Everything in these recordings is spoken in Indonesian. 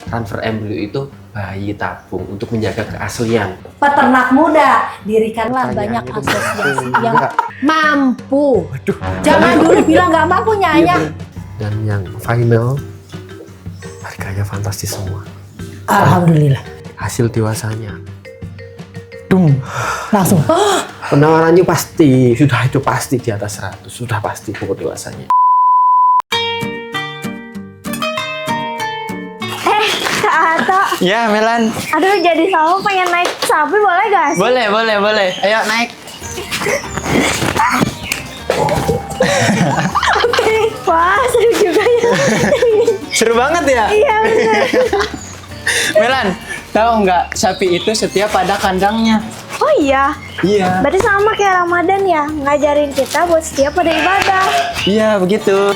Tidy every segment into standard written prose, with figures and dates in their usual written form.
transfer embrio itu bayi tabung untuk menjaga keaslian. Peternak muda, dirikanlah banyak asosiasi yang mampu. Jangan dulu bilang nggak mampu Nyanya. Dan yang final, harganya fantastis semua. Alhamdulillah. Hasil dewasanya, Langsung. penawarannya pasti, itu pasti di atas 100, sudah pasti pokok dewasanya. Kak Ato. Ya, Melan. Aduh, jadi sama pengen naik sapi, boleh gak sih? Boleh. Ayo naik. Oke. Wah, seru juga ya. Seru banget ya? Iya, bener. Melan, tahu nggak sapi itu setiap ada kandangnya? Oh iya? Iya. Berarti sama kayak Ramadan ya? Ngajarin kita buat setiap pada ibadah. Iya, begitu.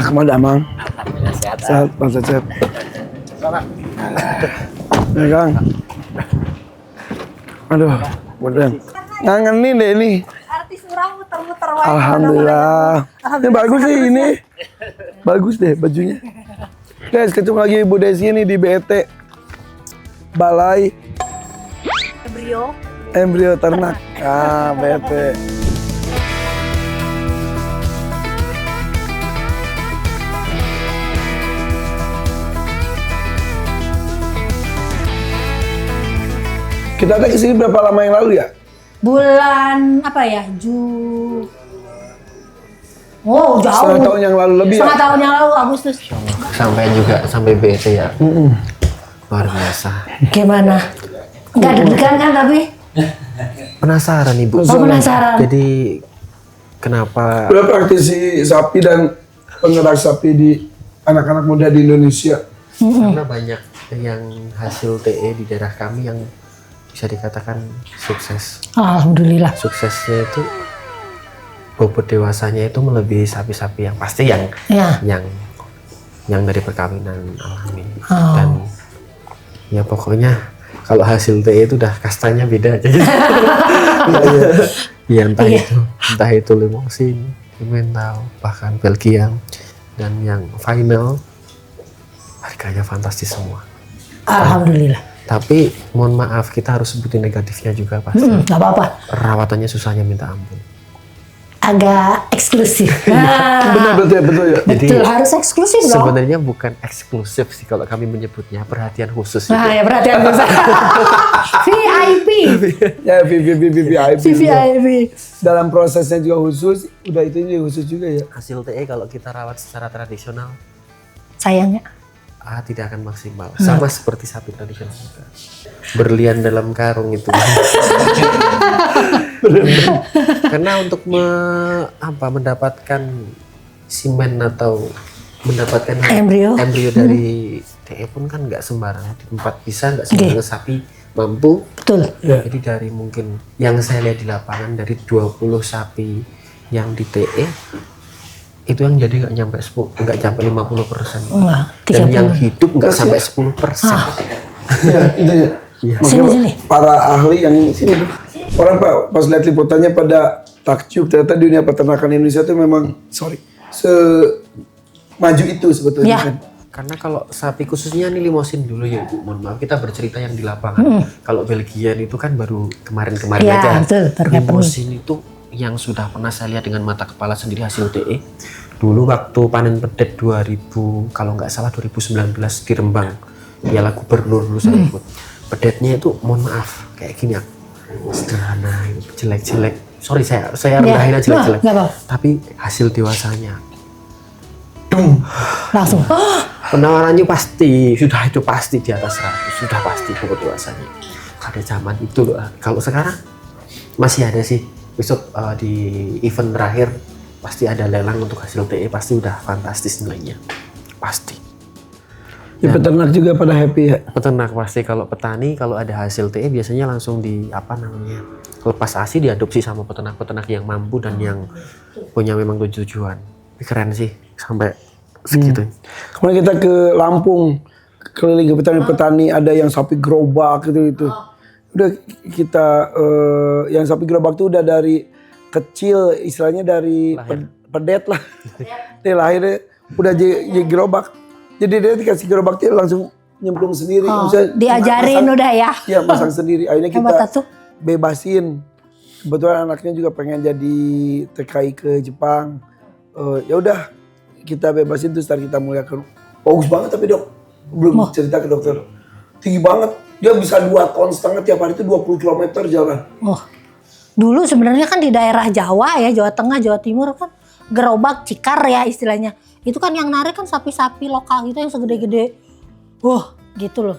Kemana Amang? Sehat, Bang Cecep. Ya Kang. Aduh, beneran. Ngangenin deh ini. Artis orang muter-muter. Alhamdulillah. Ini bagus sih ini. Bagus deh bajunya. Guys, ketemu lagi Bu Desi nih di BET. Balai Embrio Ternak. BET. Kita ada kesini berapa lama yang lalu ya? Bulan apa ya? Oh, jauh. Setengah tahun yang lalu lebih Setengah ya? tahun yang lalu, Agustus. Sampai BET ya. Luar biasa. Gimana? Nggak deg-degan kan tapi? Penasaran Ibu. Oh, penasaran. Jadi kenapa Udah praktisi sapi dan penggerak sapi di anak-anak muda di Indonesia. karena banyak yang hasil TE di daerah kami yang bisa dikatakan sukses. Alhamdulillah. Suksesnya itu bobot dewasanya itu melebihi sapi-sapi yang pasti yang Ya. yang dari perkawinan alami. Oh. Dan ya pokoknya kalau hasil TE itu udah kastanya beda aja. Ya entah itu Limousin, Emmental, bahkan Belgian, dan yang final harganya fantastis semua. Alhamdulillah. Tapi mohon maaf, kita harus sebutin negatifnya juga pasti. Nggak apa-apa. Perawatannya susahnya minta ampun. Agak eksklusif. Benar betul ya. Betul, harus eksklusif dong. Sebenarnya bukan eksklusif sih kalau kami menyebutnya, perhatian khusus. Nah, gitu. ya perhatian khusus. VIP. Ya VIP. VIP. Dalam prosesnya juga khusus, udah itu juga khusus juga ya. Hasil TE kalau kita rawat secara tradisional Sayangnya. tidak akan maksimal. Sama seperti sapi tradisional juga. Berlian dalam karung itu. Karena untuk mendapatkan simen atau mendapatkan Embrio. dari TE pun kan nggak sembarangan di tempat bisa, nggak sembarangan sapi mampu. Betul. Jadi dari mungkin yang saya lihat di lapangan dari 20 sapi yang di TE itu yang jadi nggak nyampe 50%. Wah, Dan 30. yang hidup nggak sampai 10%. Ya, itu ya. Iya. Sini. Para ahli yang ini sini tuh. Orang Pak pas lihat liputannya pada takjub ternyata dunia peternakan Indonesia itu memang maju itu sebetulnya Ya. kan. Karena kalau sapi khususnya nih Limousin dulu ya Bu, mohon maaf kita bercerita yang di lapangan. Kalau Belgian itu kan baru kemarin-kemarin Ya, aja. betul, baru happening. Limousin itu yang sudah pernah saya lihat dengan mata kepala sendiri hasil TE. Dulu waktu panen pedet 2000, kalau nggak salah 2019 di Rembang, Piala Gubernur dulu saya ikut. Pedetnya itu mohon maaf kayak gini ya, sederhana, jelek-jelek. sorry saya rendahin aja jelek-jelek. Nggak apa. Tapi hasil dewasanya Langsung. penawarannya pasti itu pasti di atas 100, sudah pasti pokok dewasanya. Pada zaman itu loh. Kalau sekarang masih ada sih. Besok di event terakhir pasti ada lelang untuk hasil TE, pasti udah fantastis nilainya. Pasti. Ya, peternak juga pada happy ya. Peternak pasti, kalau petani kalau ada hasil TE biasanya langsung lepas ASI diadopsi sama peternak-peternak yang mampu dan yang punya memang tujuan. Keren sih sampai segitu. Kemarin kita ke Lampung, keliling ke petani-petani, ada yang sapi gerobak gitu. Udah kita yang sapi gerobak tuh udah dari kecil, istilahnya dari pedet lah. Dia lahirnya udah jadi gerobak. Jadi dia dikasih gerobak dia langsung nyemplung sendiri. Diajarin udah ya. Iya, masang sendiri. Akhirnya kita Tuh. bebasin. Kebetulan anaknya juga pengen jadi TKI ke Jepang. Ya udah kita bebasin terus kita muliakan. Bagus banget tapi dok, belum cerita ke dokter. Tinggi banget. Dia bisa 2,5 ton tiap hari itu 20 km jalan. Oh. Dulu sebenarnya kan di daerah Jawa ya, Jawa Tengah, Jawa Timur kan gerobak cikar ya istilahnya. Itu kan yang narik kan sapi-sapi lokal gitu yang segede-gede. Wah, gitu loh.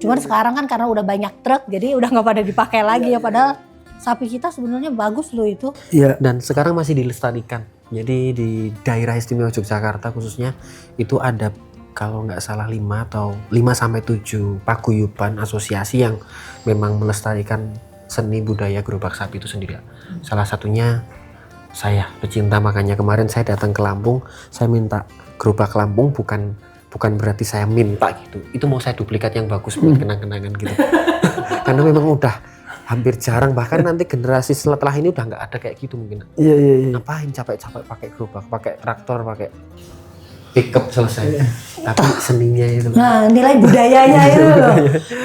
Cuman sekarang kan karena udah banyak truk jadi udah nggak pada dipakai lagi ya, padahal sapi kita sebenarnya bagus loh itu. Iya. Dan sekarang masih dilestarikan. Jadi di daerah istimewa Yogyakarta khususnya itu ada kalau nggak salah 5 sampai 7 paguyuban asosiasi yang memang melestarikan seni budaya gerobak sapi itu sendiri. Salah satunya saya pecinta, makanya kemarin saya datang ke Lampung, saya minta gerobak Lampung bukan berarti saya minta gitu. Itu mau saya duplikat yang bagus buat kenang-kenangan gitu. Karena memang udah hampir jarang, bahkan nanti generasi setelah ini udah nggak ada kayak gitu mungkin. Iya. Ngapain capek-capek pakai gerobak, pakai traktor, pakai pickup selesai. Tapi seninya itu. Nah, nilai budayanya itu loh.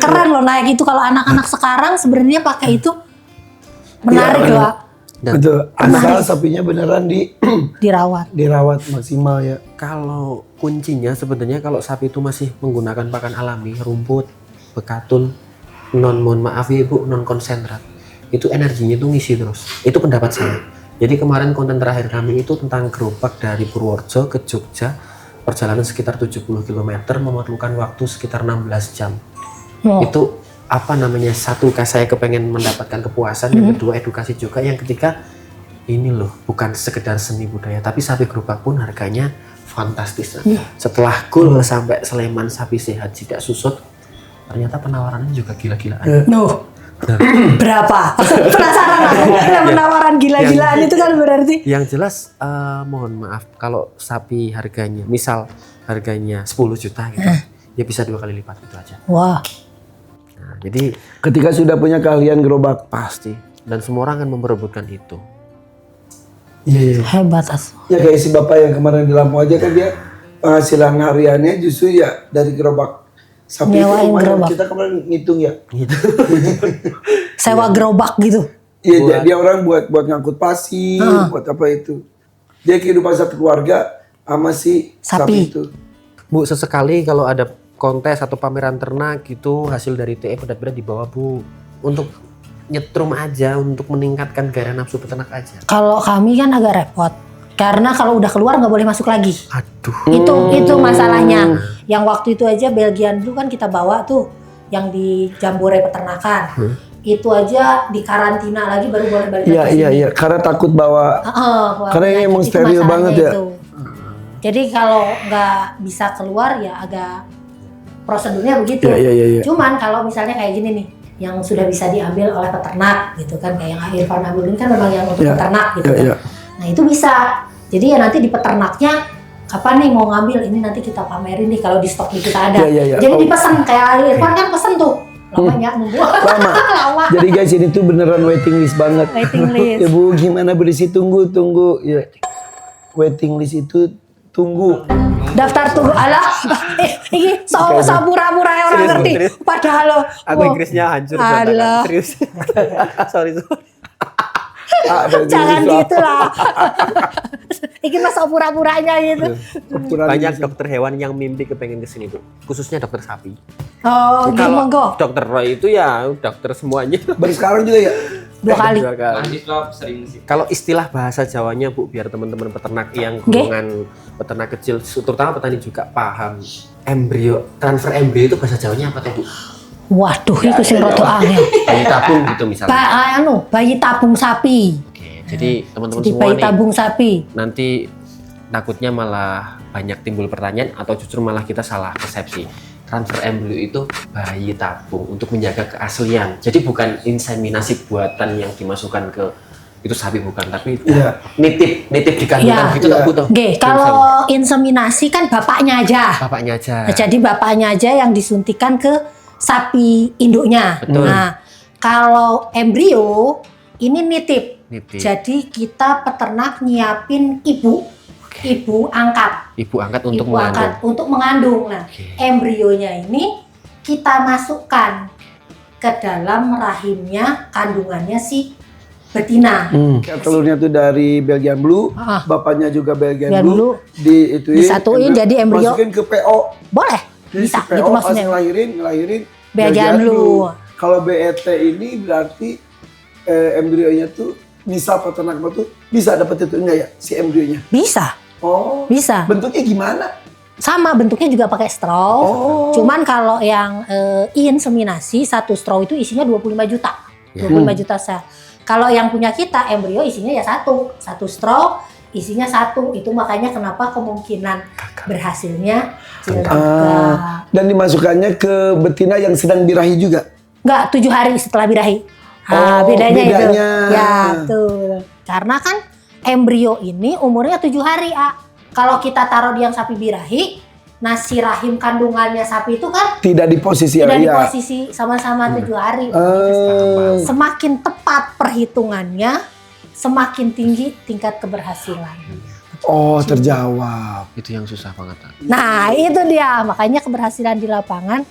Keren loh naik itu, kalau anak-anak sekarang sebenarnya pakai itu menarik Iya, loh. Dan Betul. Asal sapinya beneran dirawat maksimal ya. kalau kuncinya sebenarnya kalau sapi itu masih menggunakan pakan alami, rumput, bekatul, mohon maaf ya ibu, non konsentrat, itu energinya itu ngisi terus. Itu pendapat saya. Jadi kemarin konten terakhir kami itu tentang gerobak dari Purworejo ke Jogja, perjalanan sekitar 70 km, memerlukan waktu sekitar 16 jam. Itu satu, saya kepengen mendapatkan kepuasan, yang kedua edukasi juga, yang ketiga ini loh bukan sekedar seni budaya, tapi sapi gerobak pun harganya fantastis. Setelah Gul sampai Sleman sapi sehat tidak susut, ternyata penawarannya juga gila-gilaan. Berapa? Penasaran aku. Penawaran gila-gilaan itu kan berarti. Yang jelas mohon maaf kalau sapi harganya misal harganya 10 juta gitu, ya bisa 2 kali lipat itu aja. Wah. Nah, jadi Ketika sudah punya keahlian gerobak. pasti, dan semua orang akan memperebutkan itu. Iya. Hebat as. Ya kayak si bapak yang kemarin di Lampung aja kan, dia penghasilan hariannya justru ya dari gerobak sapi. Nyewain itu gerobak. kita kemarin ngitung ya. Gitu. Sewa gerobak gitu. Iya, dia orang buat ngangkut pasir, buat apa itu. Dia kehidupan satu keluarga sama si sapi itu. Bu, sesekali kalau ada kontes atau pameran ternak gitu, hasil dari TE berat-berat dibawa Bu, untuk nyetrum aja, untuk meningkatkan gairah nafsu peternak aja. Kalau kami kan agak repot. Karena kalau udah keluar nggak boleh masuk lagi. Aduh. Itu masalahnya. Yang waktu itu aja Belgian dulu kan kita bawa tuh yang di Jambore peternakan. Itu aja di karantina lagi baru boleh balik lagi. Iya. Karena takut bawa. Karena ini emang itu steril masalahnya banget ya. itu. Jadi kalau nggak bisa keluar ya agak prosedurnya begitu. Iya. Cuman kalau misalnya kayak gini nih, yang sudah bisa diambil oleh peternak gitu kan, kayak yang Irfan ambil ini kan memang yang untuk peternak gitu kan. Nah itu bisa. Jadi ya nanti di peternaknya kapan nih mau ngambil, ini nanti kita pamerin nih kalau di stok di kita ada. Jadi dipesan kayak Irfan kan pesen tuh. Lamanya nunggu. Lama. Jadi guys ini tuh beneran waiting list banget. Waiting list. Ya Bu, gimana berisi tunggu. Ya. Waiting list itu tunggu. Daftar tunggu alah. Ini soal pura-pura orang Serius, ngerti. serius. Padahal lo. Aku Inggrisnya hancur Alah. serius. sorry. Jangan gitu lah. Ini masa pura-puranya gitu. Banyak dokter hewan yang mimpi kepengen kesini tuh, khususnya dokter sapi. Oh, Kalau monggo. dokter Roy itu ya dokter semuanya. Baru sekarang juga ya. 2 kali. 2 kali. Mahasiswa sering sih. Kalau istilah bahasa Jawanya Bu, biar teman-teman peternak yang Nggih. golongan peternak kecil, terutama petani juga paham. Embrio, transfer embrio itu bahasa Jawanya apa tuh Bu? Waduh, itu sing rada angel. Bayi tabung gitu misalnya. Bayi tabung sapi. Oke, jadi teman-teman Jadi semua bayi nih tabung sapi. nanti takutnya malah banyak timbul pertanyaan atau justru malah kita salah persepsi. Transfer embrio itu bayi tabung untuk menjaga keaslian. Jadi bukan inseminasi buatan yang dimasukkan ke itu sapi bukan, tapi Iya. nitip di kandungan Iya. gitu tak Bu toh? Oke, kalau inseminasi kan bapaknya aja. Bapaknya aja. Nah, jadi bapaknya aja yang disuntikan ke sapi induknya. Betul. Nah, kalau embrio ini nitip. Nitip. Jadi kita peternak nyiapin ibu angkat. Ibu angkat untuk Ibu mengandung. angkat untuk mengandung. Nah, Oke. embrionya ini kita masukkan ke dalam rahimnya kandungannya si betina. Telurnya tuh dari Belgian Blue, Ah. bapaknya juga Belgian Belgian Blue, Disatuin jadi embrio. masukin ke PO. Boleh, Jadi bisa si PO gitu pas maksudnya. ngelahirin Belgian Blue. Kalau BET ini berarti embrionya tuh misal peternak tuh bisa dapat itu enggak ya si embrionya? Bisa, Oh. bisa. Bentuknya gimana? Sama bentuknya juga pakai straw. Oh. Cuman kalau yang inseminasi satu straw itu isinya 25 juta. Ya. 25 juta sel. Kalau yang punya kita embrio isinya ya satu straw isinya 1. Itu makanya kenapa kemungkinan berhasilnya kecil juga. Dan dimasukkannya ke betina yang sedang birahi juga. Enggak, 7 hari setelah birahi. Oh, Bedanya itu. bedanya. Ya, betul. Karena kan embrio ini umurnya 7 hari, Kalau kita taruh di yang sapi birahi, nah si rahim kandungannya sapi itu kan Tidak di posisi tidak di ya. posisi sama-sama 7 hari. Semakin tepat perhitungannya, semakin tinggi tingkat keberhasilan. Oh, terjawab. Itu yang susah banget. Nah, itu dia. Makanya keberhasilan di lapangan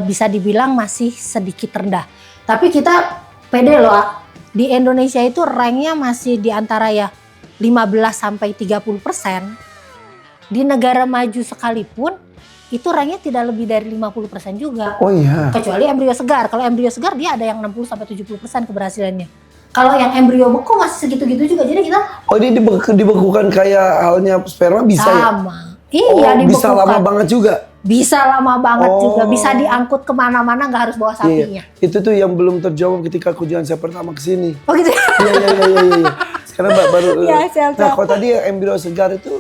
bisa dibilang masih sedikit rendah. Tapi kita pede loh, di Indonesia itu ranknya masih di antara ya 15 sampai 30%. Di negara maju sekalipun itu ranknya tidak lebih dari 50% juga. Oh iya. Kecuali embrio segar. Kalau embrio segar dia ada yang 60 sampai 70% keberhasilannya. Kalau yang embrio beku masih segitu-gitu juga. Jadi kita Oh, ini dibekukan kayak halnya sperma bisa ya? sama. Iya, Oh, bisa dibekukan. lama banget juga. Bisa lama banget Oh. juga. Bisa diangkut kemana-mana, nggak harus bawa sapinya. Iya. Itu tuh yang belum terjawab ketika kunjungan saya pertama ke sini. Oh gitu. Iya. Sekarang baru. Iya, siap. Nah, kalau tadi yang embrio segar itu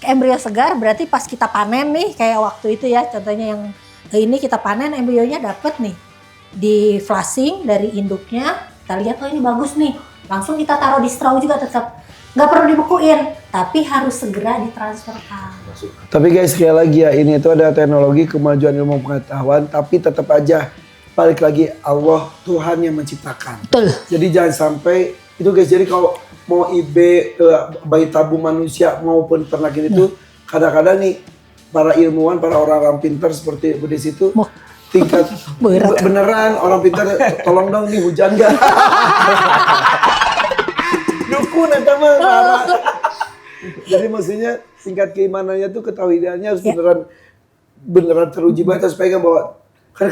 Embrio segar berarti pas kita panen nih, kayak waktu itu ya, contohnya yang ini kita panen embrionya dapet nih. Di flushing dari induknya, kita lihat oh ini bagus nih. Langsung kita taruh di straw juga tetap. Nggak perlu dibekuin, tapi harus segera ditransferkan. Tapi guys, sekali lagi ya, ini itu ada teknologi kemajuan ilmu pengetahuan, tapi tetap aja balik lagi Allah Tuhan yang menciptakan. Betul. Jadi jangan sampai itu guys. Jadi kalau mau IB bayi tabung manusia maupun ternak ini tuh kadang-kadang nih para ilmuwan, para orang-orang pintar seperti Bu Desi itu Wah. tingkat Berat. beneran orang pintar tolong dong nih hujan gak? Dukun eta mah parah. Jadi maksudnya tingkat keimanannya tuh ketahuiannya harus beneran teruji banget supaya kan bahwa kan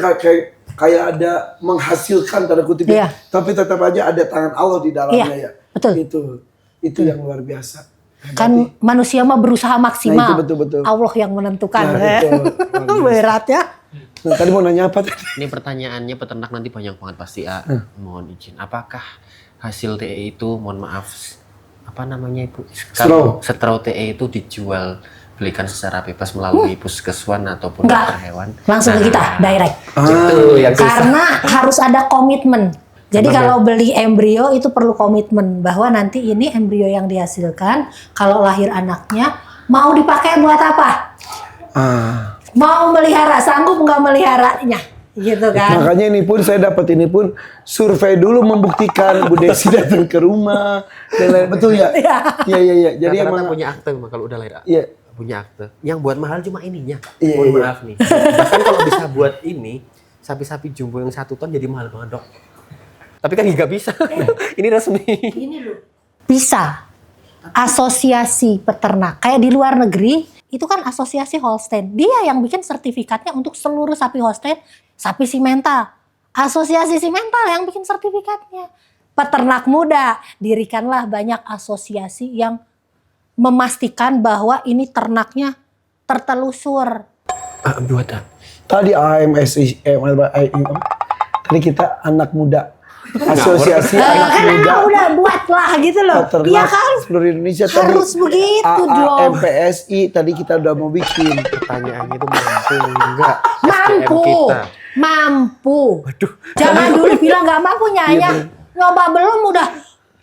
kayak ada menghasilkan tanda kutip Iya. tapi tetap aja ada tangan Allah di dalamnya ya. Betul. Itu yang luar biasa. Kan manusia mah berusaha maksimal. Nah, itu betul-betul. Allah yang menentukan. Nah, itu luar biasa. Berat ya. Nah, tadi mau nanya apa tadi? Ini pertanyaannya peternak nanti banyak banget pasti mohon izin. Apakah hasil TE itu, mohon maaf, apa namanya Ibu? Kalau straw TE itu dijual belikan secara bebas melalui puskeswan ataupun Enggak. dokter hewan? Langsung ke kita, direct. Itu yang susah. Karena harus ada komitmen. Jadi kalau beli embrio itu perlu komitmen bahwa nanti ini embrio yang dihasilkan kalau lahir anaknya mau dipakai buat apa? Mau melihara, sanggup nggak meliharanya? Gitu kan. Makanya ini pun saya dapat ini pun survei dulu membuktikan Bu Desi datang ke rumah dan lain betul ya? Iya. Jadi Rata-rata emang punya akte kalau udah lahir. iya. Punya akte. Yang buat mahal cuma ininya. Iya, Mohon iya. maaf nih. Bahkan kalau bisa buat ini, sapi-sapi jumbo yang 1 ton jadi mahal banget dok. Tapi kan nggak bisa. Ini resmi. Ini loh. Bisa. Asosiasi peternak. Kayak di luar negeri, itu kan asosiasi Holstein. Dia yang bikin sertifikatnya untuk seluruh sapi Holstein, sapi simental. Asosiasi simental yang bikin sertifikatnya. peternak muda, dirikanlah banyak asosiasi yang memastikan bahwa ini ternaknya tertelusur. Buat apa? Tadi AMSI, tadi kita anak muda, asosiasi anak Kan muda. udah buat lah gitu loh. Peternak Iya kan? seluruh Indonesia tadi. Harus begitu dong. AMPSI tadi kita udah mau bikin. Pertanyaannya itu mampu enggak Mampu. SDM kita? Mampu. Waduh. Jangan dulu bilang nggak mampu Nyanya. Nyoba belum udah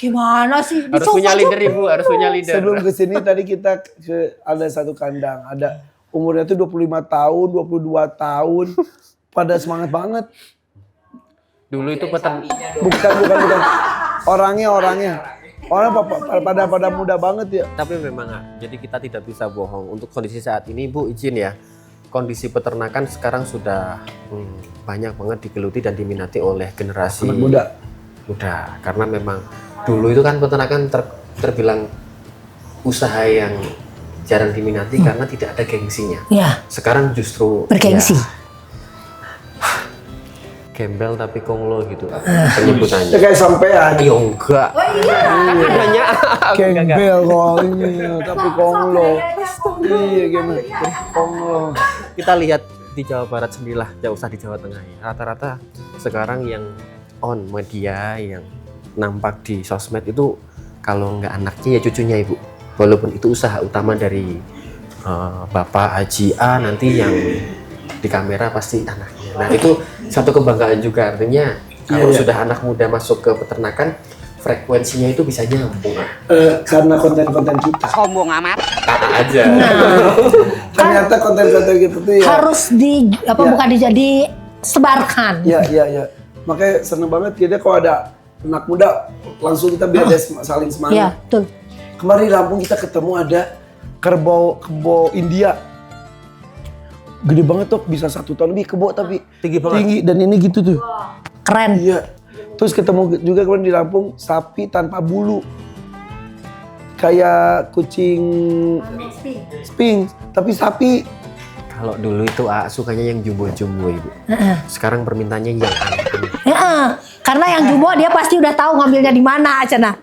gimana sih? Harus Dicoba, punya leader coba. Ibu, harus punya leader. Sebelum kesini tadi kita ada satu kandang, ada umurnya tuh 25 tahun, 22 tahun, pada semangat banget. Dulu itu Bukan. Orangnya. Orang pada muda banget ya. tapi memang jadi kita tidak bisa bohong. Untuk kondisi saat ini Bu izin ya. Kondisi peternakan sekarang sudah banyak banget digeluti dan diminati oleh generasi Anak muda. Karena memang dulu itu kan peternakan terbilang usaha yang jarang diminati karena tidak ada gengsinya. Ya, Sekarang justru bergengsi. ya, gembel tapi konglo gitu penyebutannya. Ya kayak sampean. Iya enggak. Oh iya. Kan adanya Gembel konglo, tapi konglo. Iya gimana? Konglo. Kita lihat di Jawa Barat sendirilah, jauh usah di Jawa Tengah ya. Rata-rata sekarang yang on media yang nampak di sosmed itu kalau nggak anaknya ya cucunya Ibu. Walaupun itu usaha utama dari Bapak Haji A, nanti yang di kamera pasti anaknya. Nah itu satu kebanggaan juga, artinya kalau sudah anak muda masuk ke peternakan frekuensinya itu bisa nyambung. Karena konten-konten kita. Sombong amat. Aja. Ternyata konten-konten gitu tuh ya. Harus bukan disebarkan. Ya. Makanya seneng banget kita kalau ada anak muda langsung kita biar dia saling semangat. Iya, betul. Kemarin di Lampung kita ketemu ada kerbau India. Gede banget tuh, bisa 1 ton lebih kebo tapi Tinggi banget. tinggi dan ini gitu tuh. Keren. Iya. Terus ketemu juga kemarin di Lampung sapi tanpa bulu. Kayak kucing Sphinx, tapi sapi. Kalau dulu itu sukanya yang jumbo-jumbo Ibu. Sekarang permintaannya yang aneh-aneh. Ya, karena yang jumbo dia pasti udah tahu ngambilnya di mana Cina.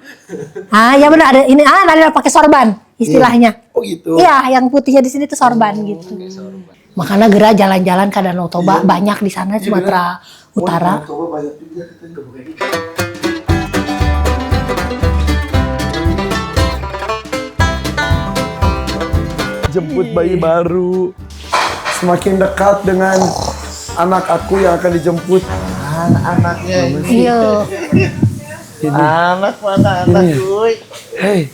Ya benar, ada ini ada pakai sorban istilahnya. Oh gitu. Iya, yang putihnya di sini tuh sorban gitu. Makanya Gera jalan-jalan ke Danau Toba banyak di sana Sumatera Utara. Jemput bayi baru. Semakin dekat dengan anak aku yang akan dijemput. Anaknya ini. Iya. Anak mana anak Ini. cuy? Hei,